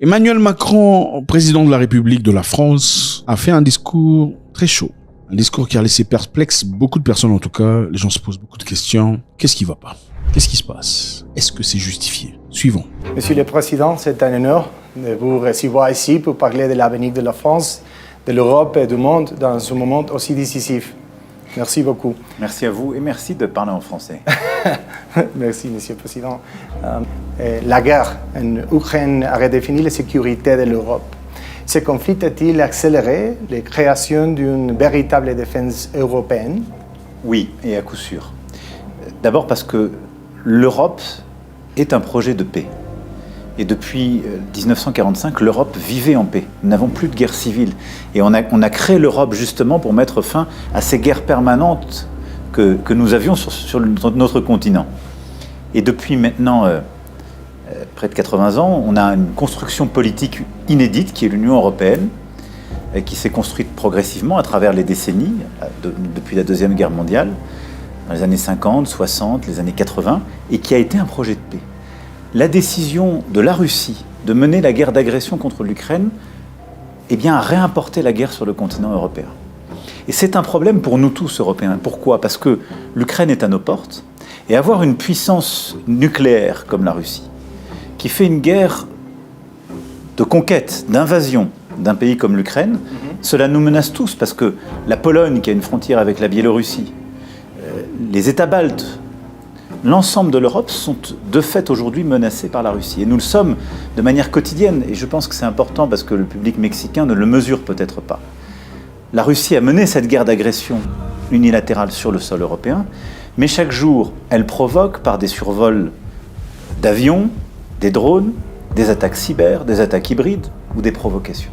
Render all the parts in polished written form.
Emmanuel Macron, président de la République de la France, a fait un discours très chaud. Un discours qui a laissé perplexe beaucoup de personnes en tout cas. Les gens se posent beaucoup de questions. Qu'est-ce qui va pas? Qu'est-ce qui se passe? Est-ce que c'est justifié? Suivons. Monsieur le Président, c'est un honneur de vous recevoir ici pour parler de l'avenir de la France, de l'Europe et du monde dans ce moment aussi décisif. Merci beaucoup. Merci à vous et merci de parler en français. Merci, Monsieur le Président. La guerre en Ukraine a redéfini la sécurité de l'Europe. Ce conflit a-t-il accéléré la création d'une véritable défense européenne? Oui, et à coup sûr. D'abord parce que l'Europe est un projet de paix. Et depuis 1945, l'Europe vivait en paix. Nous n'avons plus de guerre civile. Et on a créé l'Europe justement pour mettre fin à ces guerres permanentes que nous avions sur notre continent. Et depuis maintenant près de 80 ans, on a une construction politique inédite qui est l'Union européenne, qui s'est construite progressivement à travers les décennies, depuis la Deuxième Guerre mondiale, dans les années 50, 60, les années 80, et qui a été un projet de paix. La décision de la Russie de mener la guerre d'agression contre l'Ukraine a réimporté la guerre sur le continent européen. Et c'est un problème pour nous tous, Européens. Pourquoi? Parce que l'Ukraine est à nos portes, et avoir une puissance nucléaire comme la Russie, qui fait une guerre de conquête, d'invasion d'un pays comme l'Ukraine, cela nous menace tous, parce que la Pologne, qui a une frontière avec la Biélorussie, les États baltes, l'ensemble de l'Europe sont de fait aujourd'hui menacés par la Russie. Et nous le sommes de manière quotidienne. Et je pense que c'est important parce que le public mexicain ne le mesure peut-être pas. La Russie a mené cette guerre d'agression unilatérale sur le sol européen, mais chaque jour, elle provoque par des survols d'avions, des drones, des attaques cyber, des attaques hybrides ou des provocations.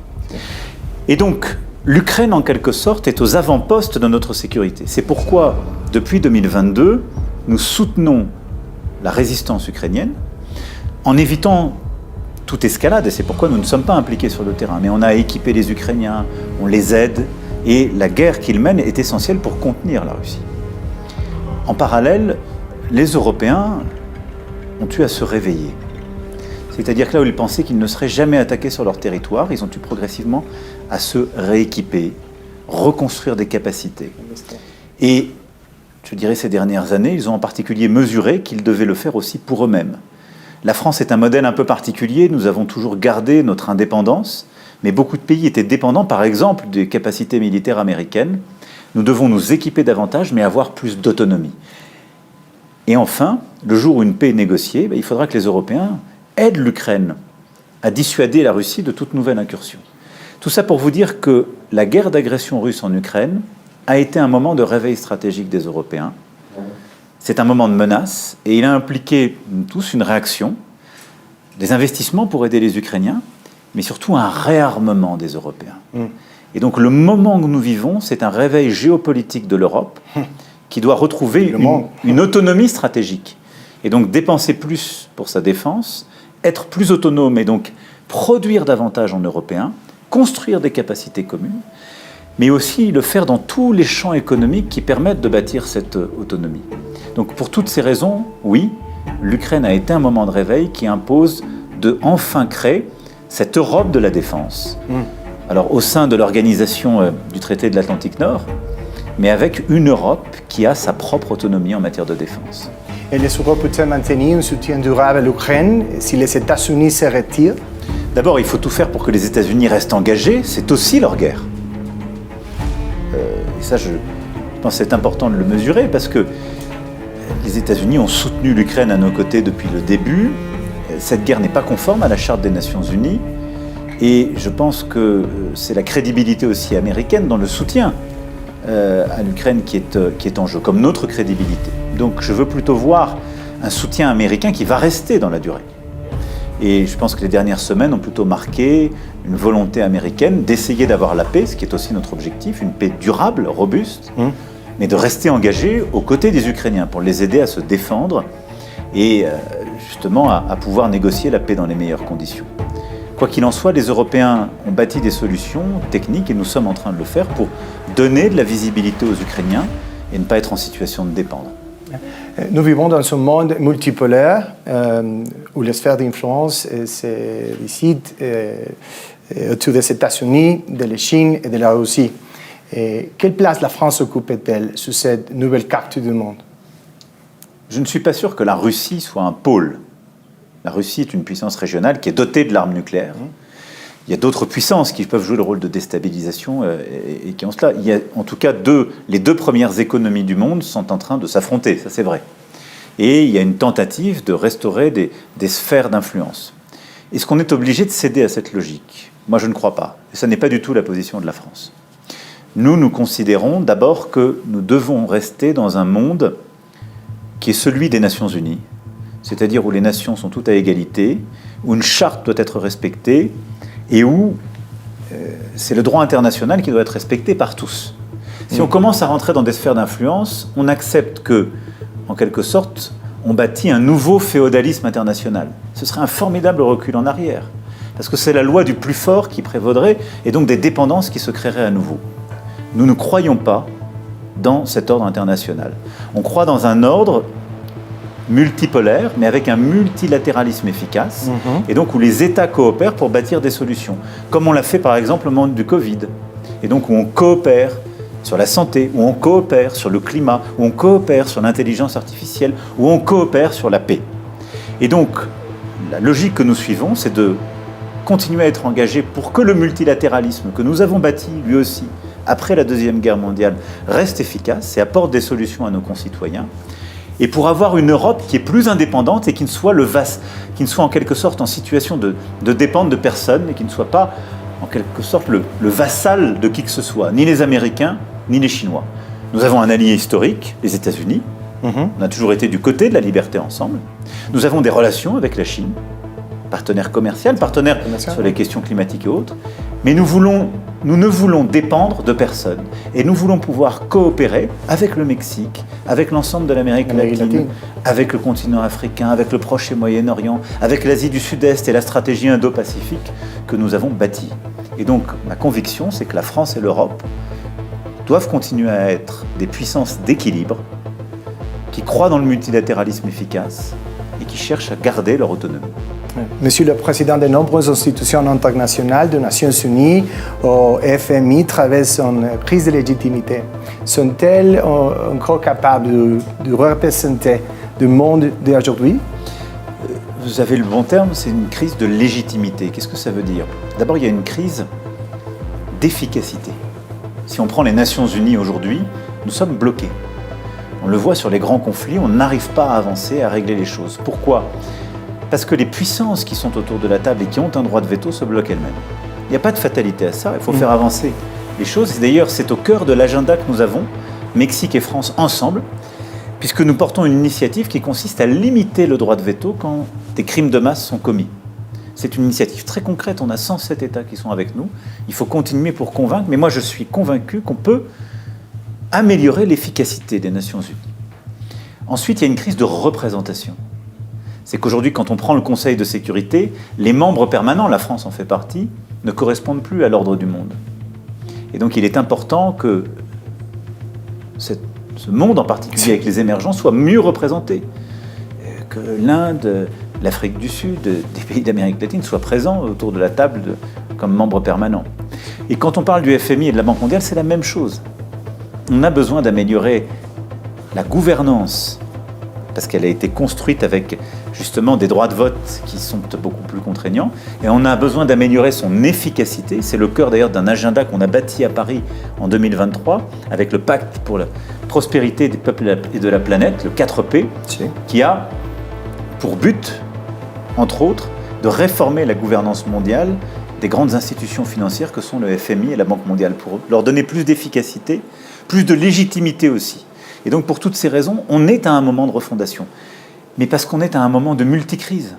Et donc, l'Ukraine, en quelque sorte, est aux avant-postes de notre sécurité. C'est pourquoi, depuis 2022, nous soutenons la résistance ukrainienne en évitant toute escalade, et c'est pourquoi nous ne sommes pas impliqués sur le terrain. Mais on a équipé les Ukrainiens, on les aide, et la guerre qu'ils mènent est essentielle pour contenir la Russie. En parallèle, les Européens ont eu à se réveiller. C'est-à-dire que là où ils pensaient qu'ils ne seraient jamais attaqués sur leur territoire, ils ont eu progressivement à se rééquiper, reconstruire des capacités. Et je dirais ces dernières années, ils ont en particulier mesuré qu'ils devaient le faire aussi pour eux-mêmes. La France est un modèle un peu particulier, nous avons toujours gardé notre indépendance, mais beaucoup de pays étaient dépendants, par exemple, des capacités militaires américaines. Nous devons nous équiper davantage, mais avoir plus d'autonomie. Et enfin, le jour où une paix est négociée, il faudra que les Européens aident l'Ukraine à dissuader la Russie de toute nouvelle incursion. Tout ça pour vous dire que la guerre d'agression russe en Ukraine a été un moment de réveil stratégique des Européens. C'est un moment de menace et il a impliqué tous une réaction, des investissements pour aider les Ukrainiens, mais surtout un réarmement des Européens. Et donc le moment que nous vivons, c'est un réveil géopolitique de l'Europe qui doit retrouver une autonomie stratégique. Et donc dépenser plus pour sa défense, être plus autonome et donc produire davantage en européen, construire des capacités communes, mais aussi le faire dans tous les champs économiques qui permettent de bâtir cette autonomie. Donc pour toutes ces raisons, oui, l'Ukraine a été un moment de réveil qui impose de enfin créer cette Europe de la défense. Alors au sein de l'organisation du traité de l'Atlantique Nord, mais avec une Europe qui a sa propre autonomie en matière de défense. Et les Européens peuvent maintenir un soutien durable à l'Ukraine si les États-Unis se retirent? D'abord, il faut tout faire pour que les États-Unis restent engagés, c'est aussi leur guerre. Et ça, je pense que c'est important de le mesurer parce que les États-Unis ont soutenu l'Ukraine à nos côtés depuis le début. Cette guerre n'est pas conforme à la Charte des Nations Unies et je pense que c'est la crédibilité aussi américaine dans le soutien à l'Ukraine qui est en jeu, comme notre crédibilité. Donc je veux plutôt voir un soutien américain qui va rester dans la durée. Et je pense que les dernières semaines ont plutôt marqué une volonté américaine d'essayer d'avoir la paix, ce qui est aussi notre objectif, une paix durable, robuste, mais de rester engagé aux côtés des Ukrainiens pour les aider à se défendre et justement à pouvoir négocier la paix dans les meilleures conditions. Quoi qu'il en soit, les Européens ont bâti des solutions techniques et nous sommes en train de le faire pour donner de la visibilité aux Ukrainiens et ne pas être en situation de dépendre. Nous vivons dans un monde multipolaire où les sphères d'influence se décident autour des États-Unis, de la Chine et de la Russie. Et quelle place la France occupe-t-elle sur cette nouvelle carte du monde? Je ne suis pas sûr que la Russie soit un pôle. La Russie est une puissance régionale qui est dotée de l'arme nucléaire. Il y a d'autres puissances qui peuvent jouer le rôle de déstabilisation et qui ont cela. Il y a en tout cas les deux premières économies du monde sont en train de s'affronter, ça c'est vrai. Et il y a une tentative de restaurer des sphères d'influence. Est-ce qu'on est obligé de céder à cette logique? Moi je ne crois pas. Et ça n'est pas du tout la position de la France. Nous considérons d'abord que nous devons rester dans un monde qui est celui des Nations Unies, c'est-à-dire où les nations sont toutes à égalité, où une charte doit être respectée, et où c'est le droit international qui doit être respecté par tous. Si on commence à rentrer dans des sphères d'influence, on accepte que, en quelque sorte, on bâtit un nouveau féodalisme international. Ce serait un formidable recul en arrière, parce que c'est la loi du plus fort qui prévaudrait, et donc des dépendances qui se créeraient à nouveau. Nous ne croyons pas dans cet ordre international. On croit dans un ordre multipolaire, mais avec un multilatéralisme efficace, et donc où les États coopèrent pour bâtir des solutions, comme on l'a fait par exemple au moment du Covid, et donc où on coopère sur la santé, où on coopère sur le climat, où on coopère sur l'intelligence artificielle, où on coopère sur la paix. Et donc, la logique que nous suivons, c'est de continuer à être engagés pour que le multilatéralisme que nous avons bâti, lui aussi, après la Deuxième Guerre mondiale, reste efficace et apporte des solutions à nos concitoyens, et pour avoir une Europe qui est plus indépendante et qui ne soit, qui ne soit en quelque sorte en situation de dépendre de personne et qui ne soit pas en quelque sorte le vassal de qui que ce soit, ni les Américains, ni les Chinois. Nous avons un allié historique, les États-Unis. On a toujours été du côté de la liberté ensemble. Nous avons des relations avec la Chine, partenaire commercial, partenaire sur les questions climatiques et autres. Mais nous ne voulons dépendre de personne. Et nous voulons pouvoir coopérer avec le Mexique, avec l'ensemble de l'Amérique latine, avec le continent africain, avec le Proche et Moyen-Orient, avec l'Asie du Sud-Est et la stratégie Indo-Pacifique que nous avons bâtie. Et donc, ma conviction, c'est que la France et l'Europe doivent continuer à être des puissances d'équilibre, qui croient dans le multilatéralisme efficace et qui cherchent à garder leur autonomie. Monsieur le Président, de nombreuses institutions internationales, des Nations Unies au FMI, traversent une crise de légitimité. Sont-elles encore capables de représenter le monde d'aujourd'hui? Vous avez le bon terme, c'est une crise de légitimité. Qu'est-ce que ça veut dire? D'abord, il y a une crise d'efficacité. Si on prend les Nations Unies aujourd'hui, nous sommes bloqués. On le voit sur les grands conflits, on n'arrive pas à avancer, à régler les choses. Pourquoi? Parce que les puissances qui sont autour de la table et qui ont un droit de veto se bloquent elles-mêmes. Il n'y a pas de fatalité à ça, il faut faire avancer les choses. Et d'ailleurs, c'est au cœur de l'agenda que nous avons, Mexique et France ensemble, puisque nous portons une initiative qui consiste à limiter le droit de veto quand des crimes de masse sont commis. C'est une initiative très concrète, on a 107 États qui sont avec nous. Il faut continuer pour convaincre, mais moi je suis convaincu qu'on peut améliorer l'efficacité des Nations Unies. Ensuite, il y a une crise de représentation. C'est qu'aujourd'hui, quand on prend le Conseil de sécurité, les membres permanents, la France en fait partie, ne correspondent plus à l'ordre du monde. Et donc il est important que ce monde en particulier avec les émergents soit mieux représenté, que l'Inde, l'Afrique du Sud, des pays d'Amérique latine soient présents autour de la table comme membres permanents. Et quand on parle du FMI et de la Banque mondiale, c'est la même chose. On a besoin d'améliorer la gouvernance, parce qu'elle a été construite avec justement des droits de vote qui sont beaucoup plus contraignants, et on a besoin d'améliorer son efficacité. C'est le cœur d'ailleurs d'un agenda qu'on a bâti à Paris en 2023, avec le pacte pour la prospérité des peuples et de la planète, le 4P, qui a pour but, entre autres, de réformer la gouvernance mondiale des grandes institutions financières que sont le FMI et la Banque mondiale, pour leur donner plus d'efficacité, plus de légitimité aussi. Et donc pour toutes ces raisons, on est à un moment de refondation. Mais parce qu'on est à un moment de multicrise.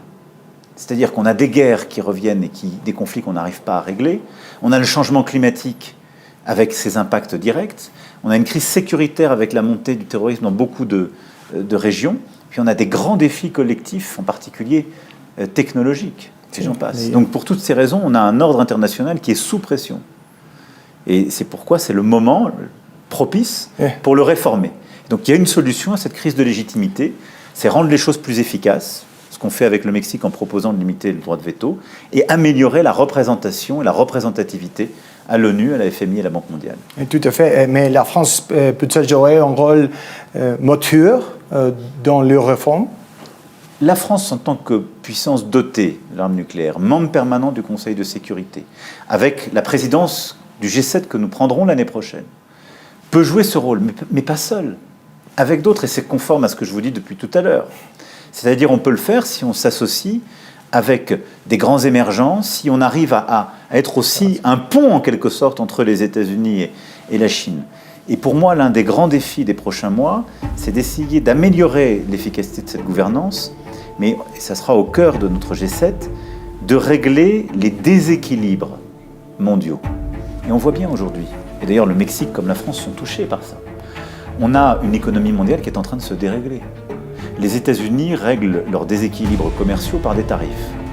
C'est-à-dire qu'on a des guerres qui reviennent et des conflits qu'on n'arrive pas à régler. On a le changement climatique avec ses impacts directs. On a une crise sécuritaire avec la montée du terrorisme dans beaucoup de régions. Puis on a des grands défis collectifs, en particulier technologiques. Et j'en passe. Donc pour toutes ces raisons, on a un ordre international qui est sous pression. Et c'est pourquoi c'est le moment propice pour le réformer. Donc il y a une solution à cette crise de légitimité, c'est rendre les choses plus efficaces, ce qu'on fait avec le Mexique en proposant de limiter le droit de veto, et améliorer la représentation et la représentativité à l'ONU, à la FMI et à la Banque mondiale. Et tout à fait, mais la France peut-elle jouer un rôle moteur dans leurs réformes? La France, en tant que puissance dotée de l'arme nucléaire, membre permanent du Conseil de sécurité, avec la présidence du G7 que nous prendrons l'année prochaine, peut jouer ce rôle, mais pas seul, avec d'autres, et c'est conforme à ce que je vous dis depuis tout à l'heure. C'est-à-dire on peut le faire si on s'associe avec des grands émergents, si on arrive à être aussi un pont en quelque sorte entre les États-Unis et la Chine. Et pour moi, l'un des grands défis des prochains mois, c'est d'essayer d'améliorer l'efficacité de cette gouvernance, mais et ça sera au cœur de notre G7, de régler les déséquilibres mondiaux. Et on voit bien aujourd'hui, et d'ailleurs le Mexique comme la France sont touchés par ça, on a une économie mondiale qui est en train de se dérégler. Les États-Unis règlent leurs déséquilibres commerciaux par des tarifs,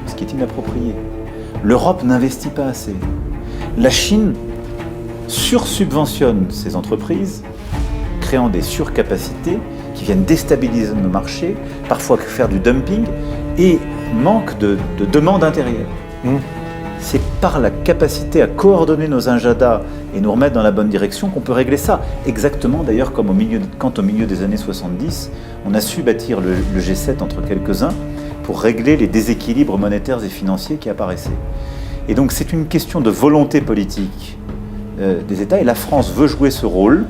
ce qui est inapproprié. L'Europe n'investit pas assez. La Chine sursubventionne ses entreprises, créant des surcapacités qui viennent déstabiliser nos marchés, parfois faire du dumping, et manque de demande intérieure. C'est par la capacité à coordonner nos agendas et nous remettre dans la bonne direction qu'on peut régler ça. Exactement d'ailleurs comme quand au milieu des années 70, on a su bâtir le G7 entre quelques-uns pour régler les déséquilibres monétaires et financiers qui apparaissaient. Et donc c'est une question de volonté politique des États, et la France veut jouer ce rôle,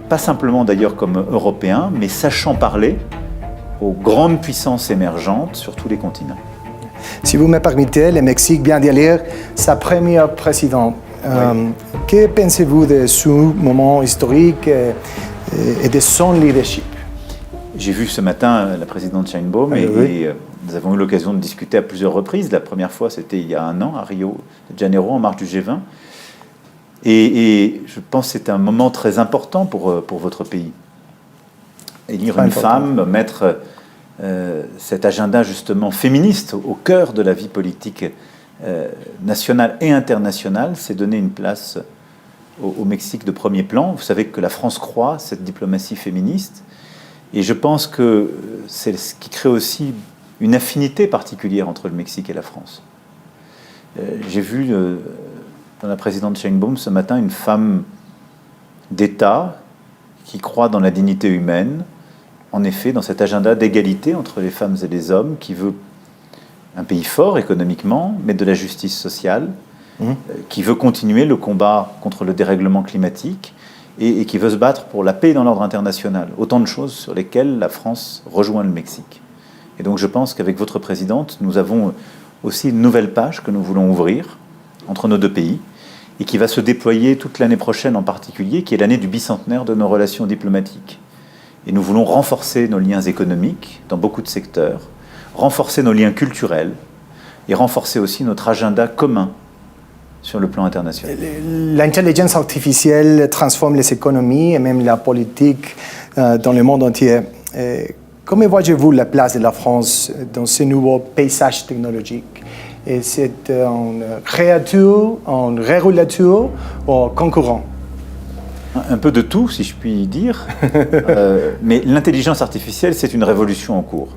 pas simplement d'ailleurs comme Européen, mais sachant parler aux grandes puissances émergentes sur tous les continents. Si vous me permettez, le Mexique vient d'élire sa première présidente. Oui. Que pensez-vous de ce moment historique et de son leadership? J'ai vu ce matin la présidente Sheinbaum et nous avons eu l'occasion de discuter à plusieurs reprises. La première fois, c'était il y a 1 an à Rio de Janeiro, en marge du G20. Et je pense que c'est un moment très important pour votre pays. Élire une femme, mettre cet agenda justement féministe au cœur de la vie politique nationale et internationale, c'est donner une place au Mexique de premier plan. Vous savez que la France croit cette diplomatie féministe, et je pense que c'est ce qui crée aussi une affinité particulière entre le Mexique et la France. J'ai vu dans la présidente Sheinbaum ce matin une femme d'État qui croit dans la dignité humaine, en effet dans cet agenda d'égalité entre les femmes et les hommes, qui veut un pays fort économiquement, mais de la justice sociale, qui veut continuer le combat contre le dérèglement climatique et qui veut se battre pour la paix dans l'ordre international. Autant de choses sur lesquelles la France rejoint le Mexique. Et donc je pense qu'avec votre présidente, nous avons aussi une nouvelle page que nous voulons ouvrir entre nos deux pays et qui va se déployer toute l'année prochaine en particulier, qui est l'année du bicentenaire de nos relations diplomatiques. Et nous voulons renforcer nos liens économiques dans beaucoup de secteurs, renforcer nos liens culturels et renforcer aussi notre agenda commun sur le plan international. L'intelligence artificielle transforme les économies et même la politique dans le monde entier. Comment voyez-vous la place de la France dans ce nouveau paysage technologique? C'est un créateur, un régulateur ou un concurrent? Un peu de tout, si je puis dire. Mais l'intelligence artificielle, c'est une révolution en cours.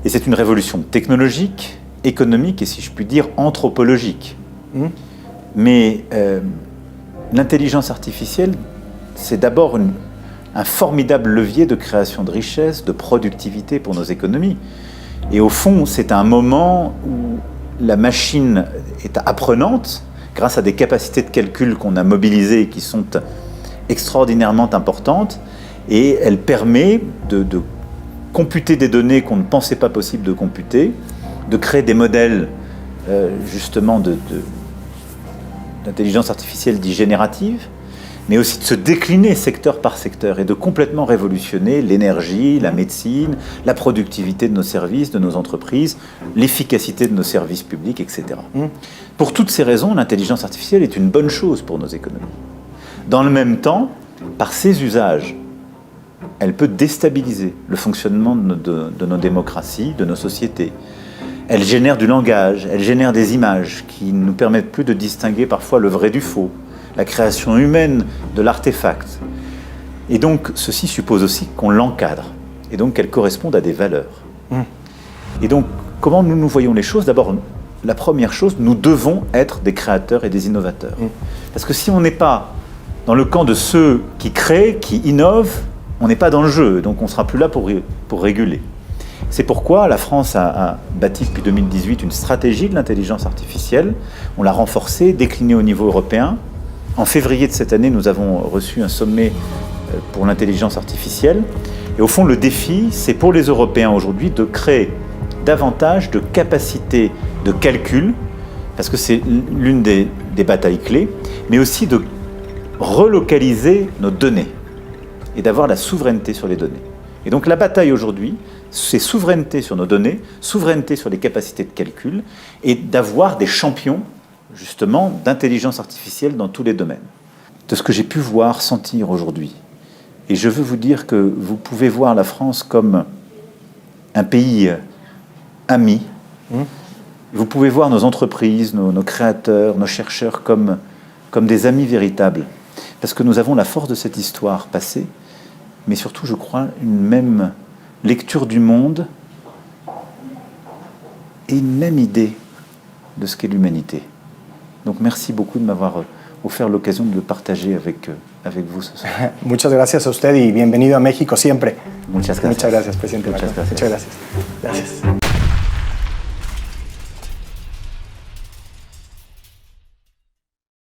Et c'est une révolution technologique, économique et, si je puis dire, anthropologique. Mais l'intelligence artificielle, c'est d'abord un formidable levier de création de richesse, de productivité pour nos économies. Et au fond, c'est un moment où la machine est apprenante, grâce à des capacités de calcul qu'on a mobilisées et qui sont extraordinairement importantes, et elle permet de computer des données qu'on ne pensait pas possible de computer, de créer des modèles justement d'intelligence artificielle dite générative, mais aussi de se décliner secteur par secteur et de complètement révolutionner l'énergie, la médecine, la productivité de nos services, de nos entreprises, l'efficacité de nos services publics, etc. Pour toutes ces raisons, l'intelligence artificielle est une bonne chose pour nos économies. Dans le même temps, par ses usages, elle peut déstabiliser le fonctionnement de nos démocraties, de nos sociétés. Elle génère du langage, elle génère des images qui ne nous permettent plus de distinguer parfois le vrai du faux, la création humaine de l'artefact. Et donc, ceci suppose aussi qu'on l'encadre, et donc qu'elle corresponde à des valeurs. Et donc, comment nous voyons les choses? D'abord, la première chose, nous devons être des créateurs et des innovateurs. Parce que si on n'est pas dans le camp de ceux qui créent, qui innovent, on n'est pas dans le jeu, donc on ne sera plus là pour réguler. C'est pourquoi la France a bâti depuis 2018 une stratégie de l'intelligence artificielle. On l'a renforcée, déclinée au niveau européen. En février de cette année, nous avons reçu un sommet pour l'intelligence artificielle. Et au fond, le défi, c'est pour les Européens aujourd'hui de créer davantage de capacités de calcul, parce que c'est l'une des batailles clés, mais aussi de relocaliser nos données et d'avoir la souveraineté sur les données. Et donc la bataille aujourd'hui, c'est souveraineté sur nos données, souveraineté sur les capacités de calcul et d'avoir des champions, justement, d'intelligence artificielle dans tous les domaines. De ce que j'ai pu voir, sentir aujourd'hui. Et je veux vous dire que vous pouvez voir la France comme un pays ami. Vous pouvez voir nos entreprises, nos créateurs, nos chercheurs comme des amis véritables. Parce que nous avons la force de cette histoire passée, mais surtout, je crois, une même lecture du monde et une même idée de ce qu'est l'humanité. Donc merci beaucoup de m'avoir offert l'occasion de le partager avec vous ce soir. Muchas gracias a usted y bienvenido a México siempre. Muchas gracias. Muchas gracias, presidente. Muchas Macron. gracias. Muchas gracias. Gracias.